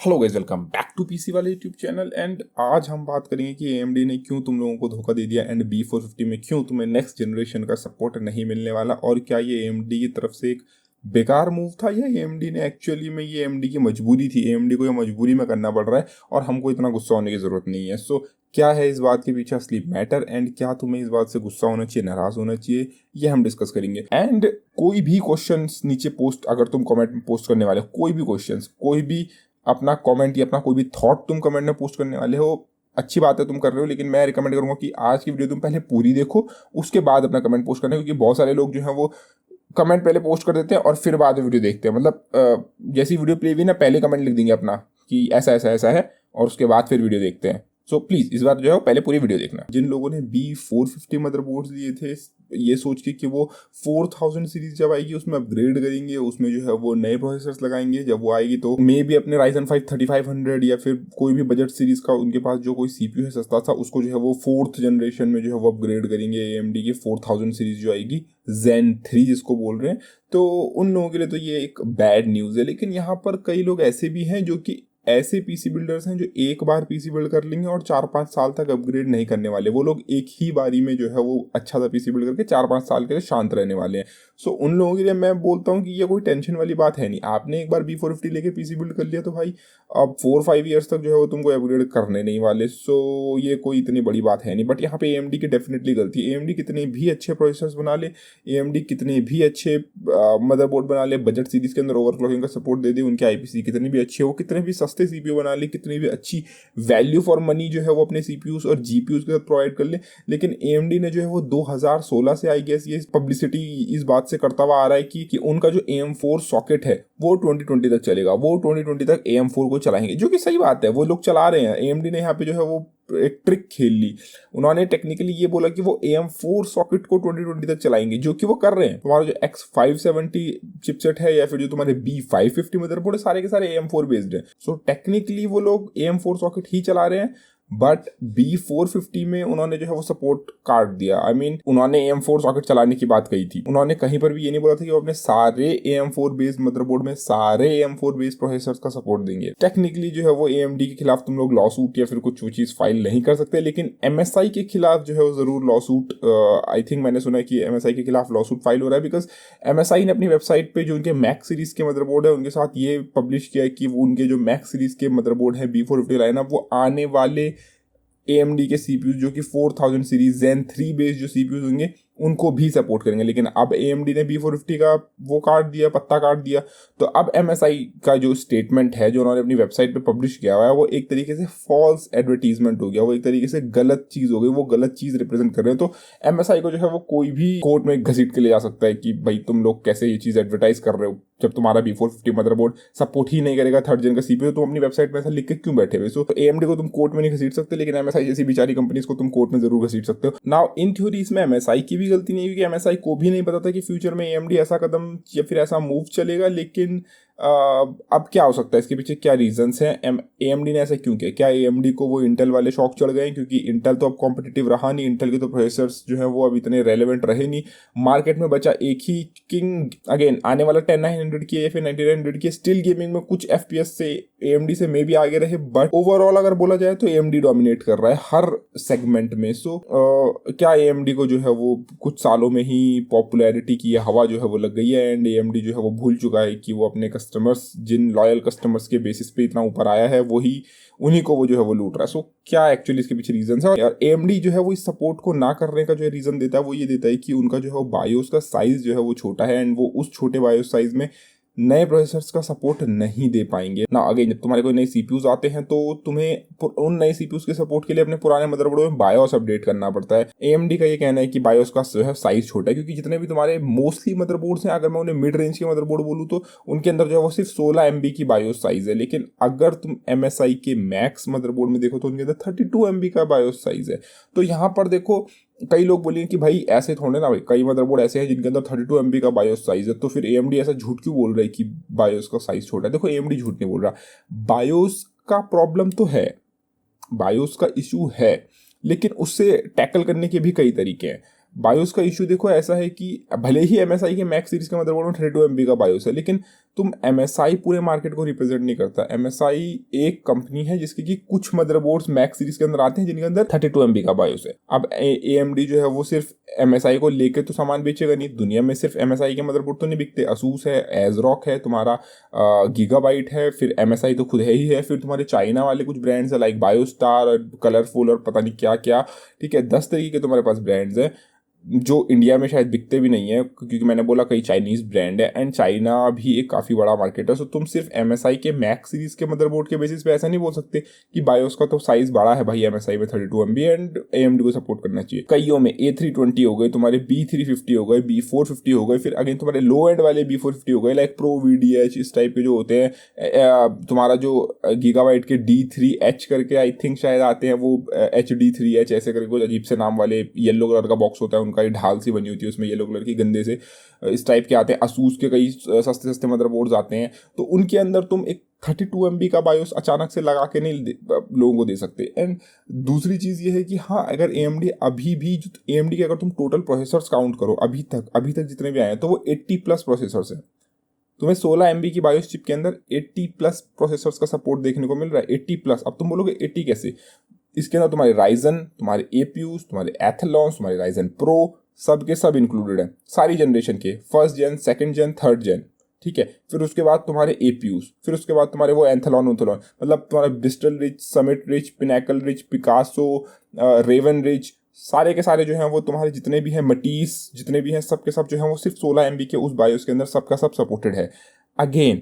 Hello guys, welcome back to PC वाले YouTube channel. And आज हम बात करेंगे कि AMD ने क्यों तुम लोगों को धोखा दे दिया एंड B450 में क्यों तुम्हें नेक्स्ट जनरेशन का सपोर्ट नहीं मिलने वाला, और क्या ये AMD की तरफ से एक बेकार मूव था या AMD ने एक्चुअली में ये AMD की मजबूरी थी। AMD को ये मजबूरी में करना पड़ रहा है और हमको इतना गुस्सा होने की जरूरत नहीं है। सो क्या है इस बात के पीछे असली मैटर, एंड क्या तुम्हें इस बात से गुस्सा होना चाहिए, नाराज होना चाहिए, ये हम डिस्कस करेंगे। एंड कोई भी क्वेश्चंस नीचे पोस्ट, अगर तुम कमेंट में पोस्ट करने वाले हो कोई भी क्वेश्चंस, कोई भी अपना कमेंट या अपना कोई भी थॉट तुम कमेंट में पोस्ट करने वाले हो, अच्छी बात है तुम कर रहे हो, लेकिन मैं रिकमेंड करूंगा कि आज की वीडियो तुम पहले पूरी देखो, उसके बाद अपना कमेंट पोस्ट करना। क्योंकि बहुत सारे लोग जो है वो कमेंट पहले पोस्ट कर देते हैं और फिर बाद में वीडियो देखते हैं। मतलब जैसी वीडियो प्ले हुई ना, पहले कमेंट लिख देंगे अपना कि ऐसा ऐसा ऐसा है, और उसके बाद फिर वीडियो देखते हैं। सो प्लीज इस बार जो है वो पहले पूरी वीडियो देखना। जिन लोगों ने B450 मदरबोर्ड्स लिए थे ये सोच के कि वो 4000 सीरीज जब आएगी उसमें अपग्रेड करेंगे, उसमें जो है वो नए प्रोसेसर्स लगाएंगे, जब वो आएगी तो मे भी अपने Ryzen 5 3500 या फिर कोई भी बजट सीरीज का उनके पास जो कोई CPU है सस्ता था, उसको जो है वो 4th जनरेशन में जो है वो अपग्रेड करेंगे। AMD की 4000 सीरीज जो आएगी Zen 3 जिसको बोल रहे हैं, तो उन लोगों के लिए तो ये एक बैड न्यूज़ है। लेकिन यहाँ पर कई लोग ऐसे भी हैं जो कि ऐसे पीसी बिल्डर्स हैं जो एक बार पीसी बिल्ड कर लेंगे और 4-5 साल तक अपग्रेड नहीं करने वाले। वो लोग एक ही बारी में जो है वो अच्छा सा पीसी बिल्ड करके 4-5 साल के लिए शांत रहने वाले हैं। सो उन लोगों के लिए मैं बोलता हूँ कि ये कोई टेंशन वाली बात है नहीं। आपने एक बार B450 लेके पीसी बिल्ड कर लिया तो भाई अब 4-5 ईयर्स तक जो है वो तुमको अपग्रेड करने नहीं वाले। सो ये कोई इतनी बड़ी बात है नहीं। बट यहाँ पे AMD की डेफिनेटली गलती है। AMD कितने भी अच्छे प्रोसेसर्स बना ले, AMD कितने भी अच्छे मदरबोर्ड बना ले, बजट सीरीज के अंदर ओवरक्लॉकिंग का सपोर्ट दे दे, उनके IPC कितने भी अच्छे हो, कितने भी सस्ते CPU बना ले, कितनी भी अच्छी वैल्यू फॉर मनी जो है वो अपने CPUs और GPUs के साथ प्रोवाइड कर ले, लेकिन AMD ने जो है वो 2016 से आई गेस ये पब्लिसिटी इस बात से करता हुआ आ रहा है कि उनका जो AM4 सॉकेट है वो 2020 तक चलेगा, वो 2020 तक AM4 को चलाएंगे, जो कि सही बात है, वो लोग चला रहे हैं। AMD ने यहाँ पे जो है वो एक ट्रिक खेल ली। उन्होंने टेक्निकली ये बोला कि वो AM4 सॉकेट को 2020 तक चलाएंगे, जो कि वो कर रहे हैं। तुम्हारा जो X570 चिपसेट है या फिर जो तुम्हारे B550 मदरबोर्ड है, सारे के सारे AM4 बेस्ड है। सो टेक्निकली वो लोग AM4 सॉकेट ही चला रहे हैं, बट B450 में उन्होंने जो है वो सपोर्ट काट दिया। आई मीन उन्होंने AM4 सॉकेट चलाने की बात कही थी, उन्होंने कहीं पर भी ये नहीं बोला था कि वो अपने सारे AM4 बेस्ड मदरबोर्ड में सारे AM4 बेस्ड प्रोसेसर्स का सपोर्ट देंगे। टेक्निकली जो है वो AMD के खिलाफ तुम लोग लॉसूट या फिर कुछ चीज फाइल नहीं कर सकते, लेकिन MSI के खिलाफ जो है वो जरूर लॉसूट, आई थिंक मैंने सुना है कि MSI के खिलाफ लॉसूट फाइल हो रहा है। बिकॉज MSI ने अपनी वेबसाइट पे जो उनके मैक्स सीरीज के मदरबोर्ड है उनके साथ ये पब्लिश किया है कि वो उनके जो मैक्स सीरीज के मदरबोर्ड है B450 लाइनअप, वो आने वाले AMD के CPUs जो कि 4000 सीरीज Zen 3 बेस्ड जो CPUs होंगे उनको भी सपोर्ट करेंगे। लेकिन अब AMD ने B450 का वो काट दिया, पत्ता काट दिया। तो अब MSI का जो स्टेटमेंट है जो उन्होंने अपनी वेबसाइट पे पब्लिश किया हुआ है वो एक तरीके से फॉल्स एडवर्टीजमेंट हो गया, वो एक तरीके से गलत चीज हो गई, वो गलत चीज रिप्रेजेंट कर रहे हैं। तो MSI को जो है वो कोई भी कोर्ट में घसीट के ले जा सकता है कि भाई तुम लोग कैसे ये चीज एडवर्टाइज कर रहे हो, जब तुम्हारा B450 मदरबोर्ड सपोर्ट ही नहीं करेगा 3rd जेन का CPU, तुम अपनी वेबसाइट में ऐसा लिख के क्यों बैठे हुए। सो AMD को तुम कोर्ट में नहीं घसीट सकते, लेकिन MSI जैसी बेचारी कंपनीज को तुम कोर्ट में जरूर घसीट सकते हो। नाउ इन थ्योरी इसमें MSI की भी गलती नहीं है, क्योंकि MSI को भी नहीं पता था कि फ्यूचर में AMD ऐसा कदम या फिर ऐसा मूव चलेगा। लेकिन अब क्या हो सकता है, इसके पीछे क्या रीजंस हैं, AMD ने ऐसा क्यों किया? क्या AMD को वो इंटेल वाले शौक चढ़ गए? क्योंकि इंटेल तो अब कॉम्पिटिटिव रहा नहीं, इंटेल के तो प्रोसेसर्स जो है वो अब इतने रेलेवेंट रहे नहीं। मार्केट में बचा एक ही किंग, अगेन आने वाला 10900 की या फिर 9900 की। स्टिल गेमिंग में कुछ FPS से AMD से मे भी आगे रहे, बट ओवरऑल अगर बोला जाए तो AMD डोमिनेट कर रहा है हर सेगमेंट में। सो क्या AMD को जो है वो कुछ सालों में ही पॉपुलैरिटी की हवा जो है वो लग गई है, एंड AMD जो है वो भूल चुका है कि वो अपने कस्टमर्स, जिन लॉयल कस्टमर्स के बेसिस पे इतना ऊपर आया है, वही उन्हीं को वो जो है वो लूट रहा है। सो क्या एक्चुअली इसके पीछे रीजन है? और AMD जो है वो इस सपोर्ट को ना करने का जो रीजन देता है वो ये देता है कि उनका जो है वो बायोस का साइज जो है वो छोटा है, एंड वो उस छोटे बायोस साइज में नए प्रोसेसर्स का सपोर्ट नहीं दे पाएंगे ना। अगेन जब तुम्हारे कोई नए CPUs आते हैं तो तुम्हें उन नए CPUs के सपोर्ट के लिए अपने पुराने मदरबोर्डों में बायोस अपडेट करना पड़ता है। AMD का ये कहना है कि बायोस का जो है साइज छोटा है, क्योंकि जितने भी तुम्हारे मोस्टली मदरबोर्ड्स हैं, अगर मैं उन्हें मिड रेंज के मदरबोर्ड बोलूँ तो उनके अंदर जो है वो सिर्फ 16 MB की बायोस साइज है। लेकिन अगर तुम MSI के मैक्स मदरबोर्ड में देखो तो उनके अंदर 32 MB का बायोस साइज है। तो यहाँ पर देखो कई लोग बोलेंगे कि भाई ऐसे थोड़े ना, भाई कई मदरबोर्ड ऐसे हैं जिनके अंदर 32 MB का बायोस साइज है, तो फिर AMD ऐसा झूठ क्यों बोल रहा है कि बायोस का साइज छोटा है? देखो AMD झूठ नहीं बोल रहा, बायोस का प्रॉब्लम तो है, बायोस का इशू है, लेकिन उससे टैकल करने के भी कई तरीके हैं। बायोस का इशू देखो ऐसा है कि भले ही MSI के मैक्स सीरीज के मदरबोर्ड में 32 MB का बायोस है, लेकिन तुम MSI पूरे मार्केट को रिप्रेजेंट नहीं करता। MSI एक कंपनी है जिसके कि कुछ मदरबोर्ड्स मैक्स सीरीज के अंदर आते हैं जिनके अंदर 32 MB का बायोस है। अब AMD जो है वो सिर्फ MSI को लेके तो सामान बेचेगा नहीं, दुनिया में सिर्फ MSI के मदरबोर्ड तो नहीं बिकते। असूस है, एजरॉक है, तुम्हारा गीगाबाइट है, फिर MSI तो खुद है ही है, फिर तुम्हारे चाइना वाले कुछ ब्रांड्स है लाइक बायोस्टार और कलरफुल और पता नहीं क्या क्या, ठीक है। 10 तरीके के तुम्हारे पास ब्रांड्स हैं जो इंडिया में शायद बिकते भी नहीं है, क्योंकि मैंने बोला कई चाइनीज ब्रांड है, एंड चाइना भी एक काफ़ी बड़ा मार्केट है। सो तुम सिर्फ MSI के मैक्स सीरीज के मदरबोर्ड के बेसिस पे ऐसा नहीं बोल सकते कि बायोस का तो साइज बड़ा है भाई MSI में 32 MB एंड AMD को सपोर्ट करना चाहिए। कईयों में A320 हो गए, तुम्हारे B350 हो गए, B450 हो गए, फिर अगेन तुम्हारे लो एंड वाले B450 हो गए लाइक प्रो VDH, इस टाइप के जो होते हैं। तुम्हारा जो गीगाबाइट के D3H करके आई थिंक शायद आते हैं, वो HD3H ऐसे करके कुछ अजीब से नाम वाले येलो कलर का बॉक्स होता है, उनका ढाल सी बनी होती है उसमें येलो कलर की गंदे से, इस टाइप के आते हैं। असूस के कई सस्ते सस्ते मदरबोर्ड्स आते हैं, तो उनके अंदर तुम एक 32 MB का बायोस अचानक से लगा के नहीं लोगों को दे सकते। एंड दूसरी चीज़ ये है कि हाँ, अगर AMD अभी भी AMD के अगर तुम टोटल प्रोसेसर्स काउंट करो अभी तक जितने भी आए हैं, तो वो 80+ प्रोसेसर्स हैं। तुम्हें 16 MB की बायोस चिप के अंदर 80+ प्रोसेसर्स का सपोर्ट देखने को मिल रहा है। 80+। अब तुम बोलोगे 80 कैसे? इसके अंदर तुम्हारे राइजन, तुम्हारे APUs, तुम्हारे एथलॉन्स, तुम्हारे राइजन प्रो, सब के सब इंक्लूडेड हैं, सारी जनरेशन के, फर्स्ट जेन, सेकंड जेन, थर्ड जेन, ठीक है। फिर उसके बाद तुम्हारे APUs, फिर उसके बाद तुम्हारे वो एंथलॉन, मतलब तुम्हारा Bristol rich, summit rich, pinnacle rich, Picasso, raven rich, सारे के सारे जो हैं वो तुम्हारे जितने भी हैं, मटीस जितने भी हैं, सब के सब जो हैं वो सिर्फ 16 MB के उस बायोस के अंदर सबका सब सपोर्टेड है। अगेन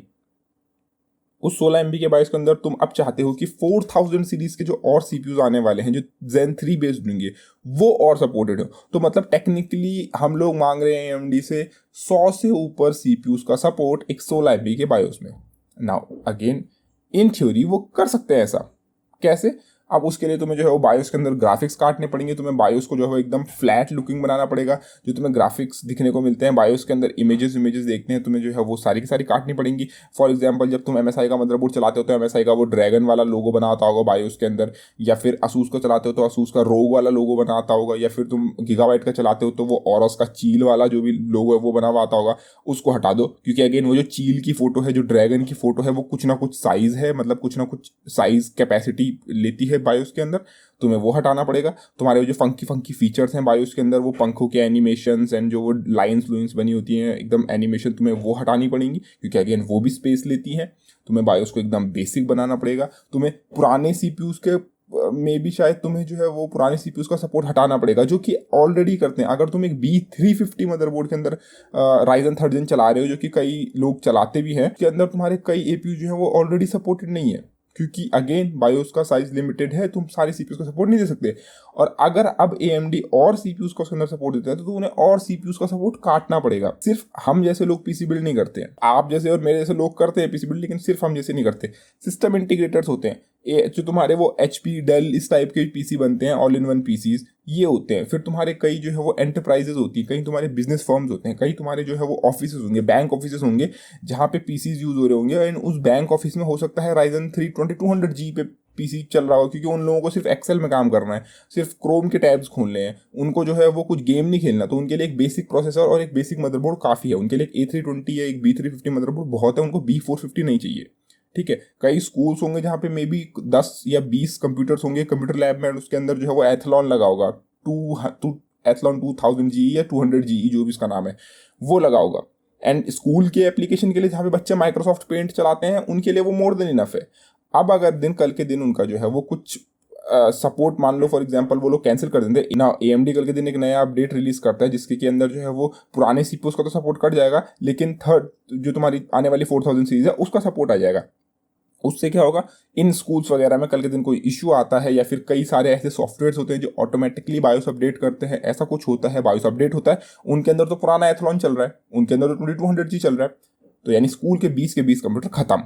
उस 16 MB के बायोस के अंदर तुम अब चाहते हो कि 4000 सीरीज के जो और CPUs आने वाले हैं जो Zen 3 बेस्ड होंगे वो और सपोर्टेड हो। तो मतलब टेक्निकली हम लोग मांग रहे हैं AMD से 100 से ऊपर CPUs का सपोर्ट एक 16 MB के बायोस में। नाउ अगेन इन थ्योरी वो कर सकते हैं ऐसा। कैसे? अब उसके लिए तुम्हें जो है वो बायोस के अंदर ग्राफिक्स काटने पड़ेंगे, तुम्हें बायोस को जो है वो एकदम फ्लैट लुकिंग बनाना पड़ेगा। जो तुम्हें ग्राफिक्स दिखने को मिलते हैं बायोस के अंदर, इमेजेस देखते हैं, तुम्हें जो है वो सारी की सारी काटनी पड़ेंगी। फॉर एग्जांपल जब तुम MSI का मदरबोर्ड चलाते हो तो MSI का वो ड्रैगन वाला लोगो बनाता होगा बायोस के अंदर, या फिर असूस को चलाते हो तो असूस का रोग वाला लोगो बनाता होगा, या फिर तुम गीगाबाइट का चलाते हो तो वो ऑरस का चील वाला जो भी लोगो है वो बना हुआ आता होगा। उसको हटा दो, क्योंकि अगेन वो जो चील की फोटो है, जो ड्रैगन की फोटो है, वो कुछ ना कुछ साइज है, मतलब कुछ ना कुछ साइज कैपेसिटी लेती है बायोस के अंदर, तुम्हें वो हटाना पड़ेगा। तुम्हारे जो फंकी फीचर्स हैं बायोस के अंदर, वो पंखों के एनिमेशंस एंड जो वो लाइंस बनी होती हैं एकदम एनिमेशन, तुम्हें वो हटानी पड़ेंगी, क्योंकि अगेन वो भी स्पेस लेती हैं। तुम्हें बायोस को एकदम बेसिक बनाना पड़ेगा। तुम्हें पुराने CPUs के में भी शायद तुम्हें जो है वो पुराने CPUs का सपोर्ट हटाना पड़ेगा, जो कि ऑलरेडी करते हैं। अगर तुम एक B350 मदरबोर्ड के अंदर राइजन 3rd जेन चला रहे हो, जो कि कई लोग चलाते भी हैं, के अंदर तुम्हारे कई APU जो है वो ऑलरेडी सपोर्टेड नहीं है, क्योंकि अगेन बायोस का साइज लिमिटेड है, तुम सारे CPUs का सपोर्ट नहीं दे सकते। और अगर अब AMD और CPUs को उसके अंदर सपोर्ट देता है तो उन्हें और CPUs का सपोर्ट काटना पड़ेगा। सिर्फ हम जैसे लोग PC बिल्ड नहीं करते हैं, आप जैसे और मेरे जैसे लोग करते हैं PC बिल्ड, लेकिन सिर्फ हम जैसे नहीं करते। सिस्टम इंटीग्रेटर्स होते हैं, जो तुम्हारे वो HP, डेल, इस टाइप के PC बनते हैं, ऑल इन वन PCs ये होते हैं। फिर तुम्हारे कई जो है वो एंटरप्राइजेज होती हैं, कई तुम्हारे बिजनेस फर्म्स होते हैं, कई तुम्हारे जो है वो ऑफिस होंगे, बैंक ऑफिस होंगे, जहाँ पे PCs यूज हो रहे होंगे। एंड उस बैंक ऑफिस में हो सकता है Ryzen 3 2200G पे PC चल रहा हो, क्योंकि उन लोगों को सिर्फ एक्सेल में काम करना है, सिर्फ क्रोम के टैब्स खोलने हैं, उनको जो है वो कुछ गेम नहीं खेलना। तो उनके लिए एक बेसिक प्रोसेसर और एक बेसिक मदरबोर्ड काफ़ी है। उनके लिए एक A320 या एक B350 मदरबोर्ड बहुत है, उनको B450 नहीं चाहिए, ठीक है। कई स्कूल्स होंगे जहाँ पे मे बी 10 या 20 कंप्यूटर्स होंगे कंप्यूटर लैब में, उसके अंदर जो है वो एथलॉन लगा होगा, एथलॉन 2000G या 200G जो भी इसका नाम है वो लगा होगा। एंड स्कूल के एप्लीकेशन के लिए जहाँ पे बच्चे माइक्रोसॉफ्ट पेंट चलाते हैं, उनके लिए वो मोर देन इनफ है। अब अगर कल के दिन उनका जो है वो कुछ सपोर्ट मान लो फॉर एग्जांपल वो लोग कैंसिल कर देंगे ना, AMD कल के दिन एक नया अपडेट रिलीज करता है जिसके के अंदर जो है वो पुराने CPUs का तो सपोर्ट कट जाएगा, लेकिन थर्ड जो तुम्हारी आने वाली 4000 सीरीज है उसका सपोर्ट आ जाएगा। उससे क्या होगा, इन स्कूल्स वगैरह में कल के दिन कोई इश्यू आता है, या फिर कई सारे ऐसे सॉफ्टवेयर्स होते हैं जो ऑटोमेटिकली बायोस अपडेट करते हैं, ऐसा कुछ होता है, बायोस अपडेट होता है, उनके अंदर तो पुराना एथलॉन चल रहा है, उनके अंदर तो 2200G चल रहा है, तो यानी स्कूल के 20 कंप्यूटर खत्म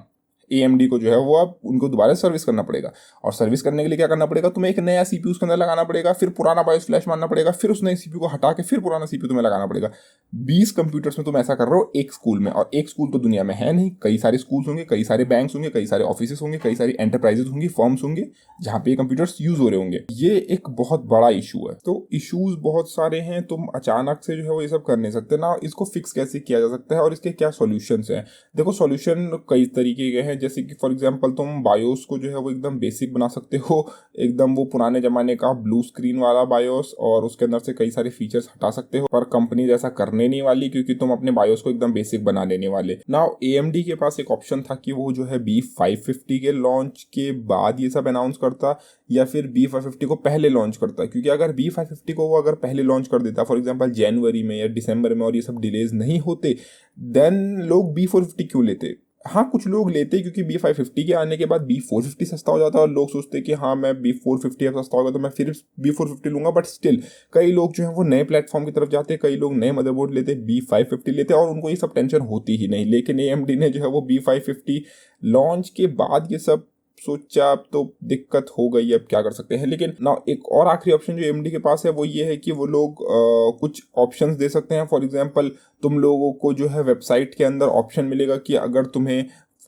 AMD को जो है वो अब उनको दोबारा सर्विस करना पड़ेगा। और सर्विस करने के लिए क्या करना पड़ेगा, तुम्हें एक नया CPU उसके अंदर लगाना पड़ेगा, फिर पुराना बायोस फ्लैश मारना पड़ेगा, फिर उस नए CPU को हटा के फिर पुराना CPU तुम्हें लगाना पड़ेगा। 20 कंप्यूटर्स में तुम ऐसा कर रहे हो एक स्कूल में, और एक स्कूल तो दुनिया में है नहीं, कई सारे स्कूल्स होंगे, कई सारे बैंक्स होंगे, कई सारे ऑफिसेस होंगे, कई सारी एंटरप्राइजेस होंगी, फर्म्स होंगे जहाँ पे ये कंप्यूटर्स यूज हो रहे होंगे। ये एक बहुत बड़ा इशू है। तो इश्यूज बहुत सारे हैं, तुम अचानक से जो है वो ये सब कर नहीं सकते ना। इसको फिक्स कैसे किया जा सकता है और इसके क्या सॉल्यूशंस हैं? देखो सॉल्यूशन कई तरीके के हैं, जैसे कि फॉर एग्जांपल तुम बायोस को जो है वो एकदम बेसिक बना सकते हो, एकदम वो पुराने जमाने का ब्लू स्क्रीन वाला बायोस, और उसके अंदर से कई सारे फीचर्स हटा सकते हो। पर कंपनी ऐसा करने नहीं वाली, क्योंकि तुम अपने बायोस को एकदम बेसिक बना लेने वाले। नाउ AMD के पास एक ऑप्शन था कि वो जो है B550 के लॉन्च के बाद ये सब अनाउंस करता, या फिर B550 को पहले लॉन्च करता। क्योंकि अगर B550 को वो अगर पहले लॉन्च कर देता फॉर एग्जांपल जनवरी में या दिसंबर में, और ये सब डिलेज नहीं होते, देन लोग B450 क्यों लेते? हाँ कुछ लोग लेते क्योंकि B550 के आने के बाद B450 सस्ता हो जाता है, और लोग सोचते कि हाँ मैं B450 अब सस्ता होगा तो मैं फिर B450 लूंगा। बट स्टिल कई लोग जो है वो नए प्लेटफॉर्म की तरफ जाते हैं, कई लोग नए मदरबोर्ड लेते, B550 लेते, और उनको ये सब टेंशन होती ही नहीं। लेकिन AMD ने जो है वो B550 लॉन्च के बाद ये सब सोचा, अब तो दिक्कत हो गई, अब क्या कर सकते हैं। लेकिन ना एक और आखिरी ऑप्शन जो AMD के पास है वो ये है कि वो लोग कुछ ऑप्शंस दे सकते हैं। फॉर एग्जांपल तुम लोगों को जो है वेबसाइट के अंदर ऑप्शन मिलेगा कि अगर तुम्हें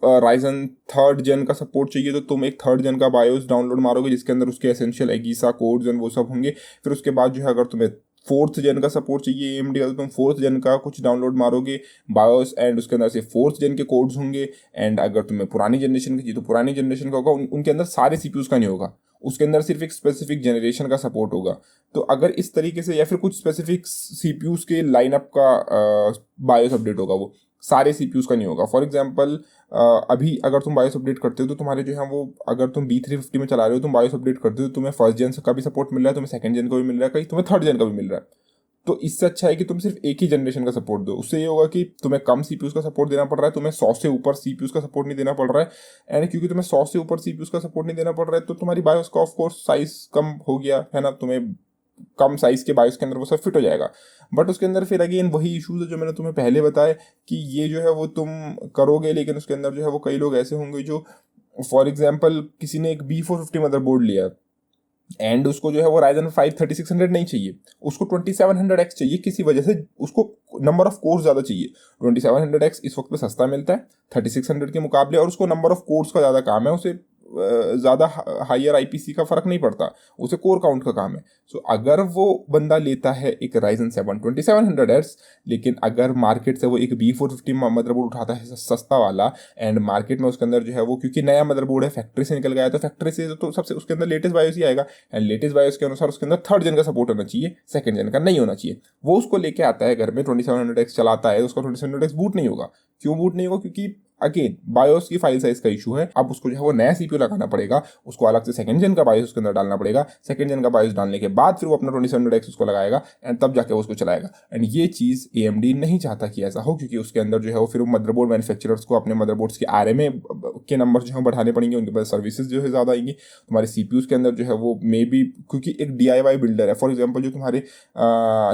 राइजन 3rd जेन का सपोर्ट चाहिए तो तुम एक 3rd जेन का बायोस डाउनलोड मारोगे, जिसके अंदर उसके एसेंशियल एगीसा कोड्स एंड वो सब होंगे। फिर उसके बाद जो है अगर तुम्हें 4th जेन का सपोर्ट चाहिए AMD का, तो तुम 4th जेन का कुछ डाउनलोड मारोगे बायोस, एंड उसके अंदर से 4th जेन के कोड्स होंगे। एंड अगर तुम्हें पुरानी जनरेशन की चाहिए तो पुरानी जनरेशन का होगा, उनके अंदर सारे CPUs का नहीं होगा, उसके अंदर सिर्फ एक स्पेसिफिक जनरेशन का सपोर्ट होगा। तो अगर इस तरीके से, या फिर कुछ स्पेसिफिक CPUs के लाइनअप का बायोस अपडेट होगा, वो सारे CPUs का नहीं होगा। फॉर एग्जांपल अभी अगर तुम बायोस अपडेट करते हो तो तुम्हारे जो है वो, अगर तुम B350 में चला रहे हो, तुम बायोस अपडेट करते हो तो तुम्हें 1st जेन का भी सपोर्ट मिल रहा है, तुम्हें 2nd जेन का भी मिल रहा है, कहीं तुम्हें 3rd जेन का भी मिल रहा है। तो इससे अच्छा है कि तुम सिर्फ एक ही जनरेशन का सपोर्ट दो। उससे ये होगा कि तुम्हें कम CPUs का सपोर्ट देना पड़ रहा है, तुम्हें 100 से ऊपर CPUs का सपोर्ट नहीं देना पड़ रहा है। एंड क्योंकि तुम्हें 100 से ऊपर CPUs का सपोर्ट नहीं देना पड़ रहा है, तो तुम्हारी बायोस का ऑफकोर्स साइज कम हो गया है ना, तुम्हें कम साइज के बायोस के अंदर वो सब फिट हो जाएगा। बट उसके अंदर फिर अगेन वही इश्यूज है जो मैंने तुम्हें पहले बताया कि ये जो है वो तुम करोगे, लेकिन उसके अंदर जो है वो कई लोग ऐसे होंगे जो फॉर एग्जाम्पल किसी ने एक B450 मदरबोर्ड लिया एंड उसको जो है वो Ryzen 5 3600 नहीं चाहिए, उसको 2700X चाहिए, किसी वजह से उसको नंबर ऑफ कोर्स ज़्यादा चाहिए। 2700X इस वक्त पे सस्ता मिलता है 3600 के मुकाबले, और उसको नंबर ऑफ कोर्स का ज़्यादा काम है, उसे ज़्यादा हायर IPC का फ़र्क नहीं पड़ता, उसे कोर काउंट का काम है। सो अगर वो बंदा लेता है एक Ryzen 7 2700H, लेकिन अगर मार्केट से वो एक B450 मदरबोर्ड उठाता है सस्ता वाला, एंड मार्केट में उसके अंदर जो है वो, क्योंकि नया मदरबोर्ड है, फैक्ट्री से निकल गया है, तो फैक्ट्री से तो सबसे उसके अंदर लेटेस्ट बायोस ही आएगा, एंड लेटेस्ट बायोस के अनुसार उसके अंदर 3rd जेन का सपोर्ट होना चाहिए, 2nd जेन का नहीं होना चाहिए। वो उसको लेके आता है घर में, 2700X चलाता है, उसका 2700X बूट नहीं होगा। क्यों बूट नहीं होगा? क्योंकि अगेन बायोस की फाइल साइज का इशू है। अब उसको जो है वो नया CPU लगाना पड़ेगा, उसको अलग से 2nd जेन का बायोस उसके अंदर डालना पड़ेगा, 2nd जेन का बायोस डालने के बाद फिर वो अपना 2700X उसको लगाएगा, एंड तब जाके वो उसको चलाएगा। एंड ये चीज़ AMD नहीं चाहता कि ऐसा हो, क्योंकि उसके अंदर जो है वो फिर मदरबोर्ड मैन्युफैक्चरर्स को अपने मदरबोर्ड्स के RMA के नंबर जो है बढ़ाने पड़ेंगे, उनके पास सर्विसेज जो है ज़्यादा आएंगी। तुम्हारे CPUs के अंदर जो है वो मे बी, क्योंकि एक DIY बिल्डर है, फॉर एग्जाम्पल जो तुम्हारे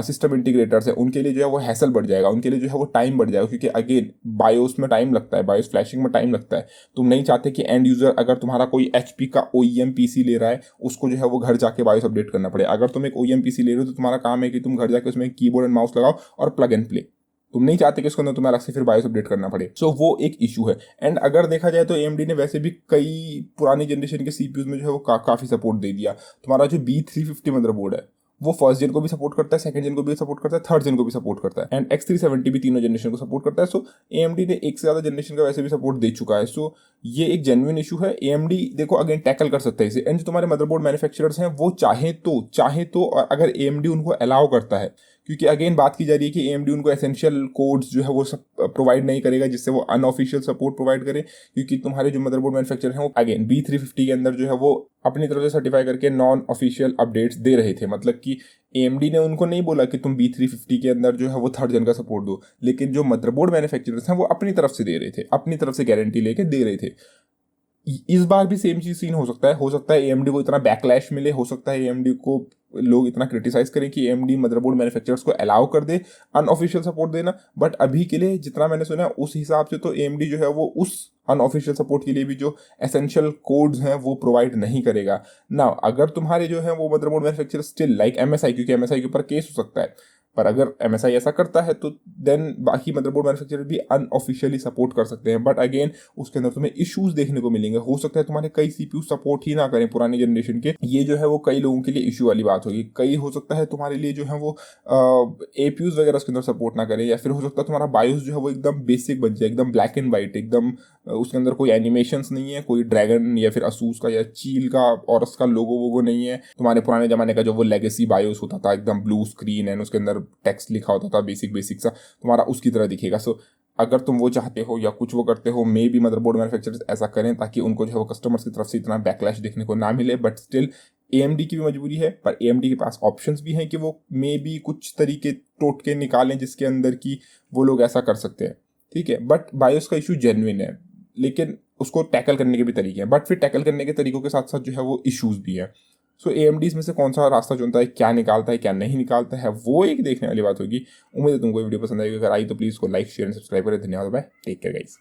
सिस्टम इंटीग्रेटर्स है, उनके लिए जो है वो हैसल बढ़ जाएगा, उनके लिए जो है वो टाइम बढ़ जाएगा, क्योंकि अगेन बायोस में टाइम लगता है, बायोस फ्लैशिंग में टाइम लगता है। तुम नहीं चाहते कि एंड यूजर, अगर तुम्हारा कोई HP का OEM PC ले रहा है, उसको जो है वो घर जाके बायोस अपडेट करना पड़े। अगर तुम एक OEM PC ले रहे हो तो तुम्हारा काम है कि तुम घर जाके उसमें कीबोर्ड एंड माउस लगाओ और प्लग एंड प्ले। तुम नहीं चाहते कि उसके अंदर तुम्हें अलग से फिर बायोस अपडेट करना पड़े। सो वो एक इशू है। एंड अगर देखा जाए तो AMD ने वैसे भी कई पुरानी जनरेशन के CPUs में जो है वो काफ़ी सपोर्ट दे दिया। तुम्हारा जो B350 मदरबोर्ड है वो 1st जेन को भी सपोर्ट करता है, 2nd जेन को भी सपोर्ट करता है, 3rd जेन को भी सपोर्ट करता है, एंड X370 भी तीनों जनरेशन को सपोर्ट करता है। सो AMD ने एक से ज़्यादा जनरेशन का वैसे भी सपोर्ट दे चुका है। सो ये एक जेन्युइन इशू है। AMD देखो अगेन टैकल कर सकता है इसे, एंड जो तुम्हारे मदरबोर्ड मैन्युफैक्चरर्स हैं वो चाहे तो और अगर AMD उनको अलाउ करता है, क्योंकि अगेन बात की जा रही है कि AMD उनको एसेंशियल कोड्स जो है वो सब प्रोवाइड नहीं करेगा, जिससे वो अनऑफिशियल सपोर्ट प्रोवाइड करे, क्योंकि तुम्हारे जो मदरबोर्ड मैन्युफैक्चरर हैं वो अगेन B350 के अंदर जो है वो अपनी तरफ से सर्टिफाई करके नॉन ऑफिशियल अपडेट्स दे रहे थे। मतलब कि AMD ने उनको नहीं बोला कि तुम B350 के अंदर जो है वो 3rd जेन का सपोर्ट दो, लेकिन जो मदरबोर्ड मैन्युफैक्चरर्स हैं वो अपनी तरफ से दे रहे थे, अपनी तरफ से गारंटी लेके दे रहे थे। इस बार भी सेम चीज सीन हो सकता है एएमडी को इतना बैकलैश मिले, हो सकता है एएमडी को लोग इतना क्रिटिसाइज करें कि एएमडी मदरबोर्ड मैन्युफैक्चरर्स को अलाउ कर दे अनऑफिशियल सपोर्ट देना, बट अभी के लिए जितना मैंने सुना उस हिसाब से तो एएमडी जो है वो उस अनऑफिशियल सपोर्ट के लिए भी जो एसेंशियल कोड्स हैं वो प्रोवाइड नहीं करेगा ना। अगर तुम्हारे जो है वो motherboard manufacturer still like MSI, क्योंकि एमएसआई के ऊपर केस हो सकता है, पर अगर एमएसआई ऐसा करता है तो देन बाकी मदरबोर्ड मैन्युफैक्चरर भी अनऑफिशियली सपोर्ट कर सकते हैं, बट अगेन उसके अंदर तुम्हें इश्यूज देखने को मिलेंगे। हो सकता है तुम्हारे कई सीपीयू सपोर्ट ही ना करें पुरानी जनरेशन के, ये जो है वो कई लोगों के लिए इशू वाली बात होगी। कई हो सकता है तुम्हारे लिए जो है वो एपीयूज वगैरह उसके अंदर सपोर्ट ना करें, या फिर हो सकता है तुम्हारा बायोस जो है वो एकदम बेसिक बन जाए, एकदम ब्लैक एंड वाइट, एकदम उसके अंदर कोई एनिमेशंस नहीं है, कोई ड्रैगन या फिर असूस का या चील का और उसका लोगो वोगो नहीं है। तुम्हारे पुराने जमाने का जो वो लेगेसी बायोस होता था एकदम ब्लू स्क्रीन एंड उसके अंदर टेक्स्ट लिखा होता था बेसिक सा, तुम्हारा उसकी तरह दिखेगा। सो अगर तुम वो चाहते हो या कुछ वो करते हो, मे बी मदरबोर्ड मैन्युफैक्चरर्स ऐसा करें ताकि उनको जो है वो कस्टमर्स की तरफ से इतना बैकलैश देखने को ना मिले, बट स्टिल एएमडी की भी मजबूरी है, पर एएमडी के पास ऑप्शंस भी हैं कि वो मे बी कुछ तरीके टोटके निकालें जिसके अंदर की वो लोग ऐसा कर सकते हैं, ठीक है। बट बायोस का इशू जेन्युइन है, लेकिन उसको टैकल करने के भी तरीके हैं, बट फिर टैकल करने के तरीकों के साथ साथ जो है वो इश्यूज भी हैं। सो एएमडी में से कौन सा रास्ता चुनता है, क्या निकालता है क्या नहीं निकालता है, वो एक देखने वाली बात होगी। उम्मीद है तुमको वीडियो पसंद आएगी, अगर आई तो प्लीज़ को लाइक शेयर एंड सब्सक्राइब करें। धन्यवाद, बाय, टेक केयर गाइस।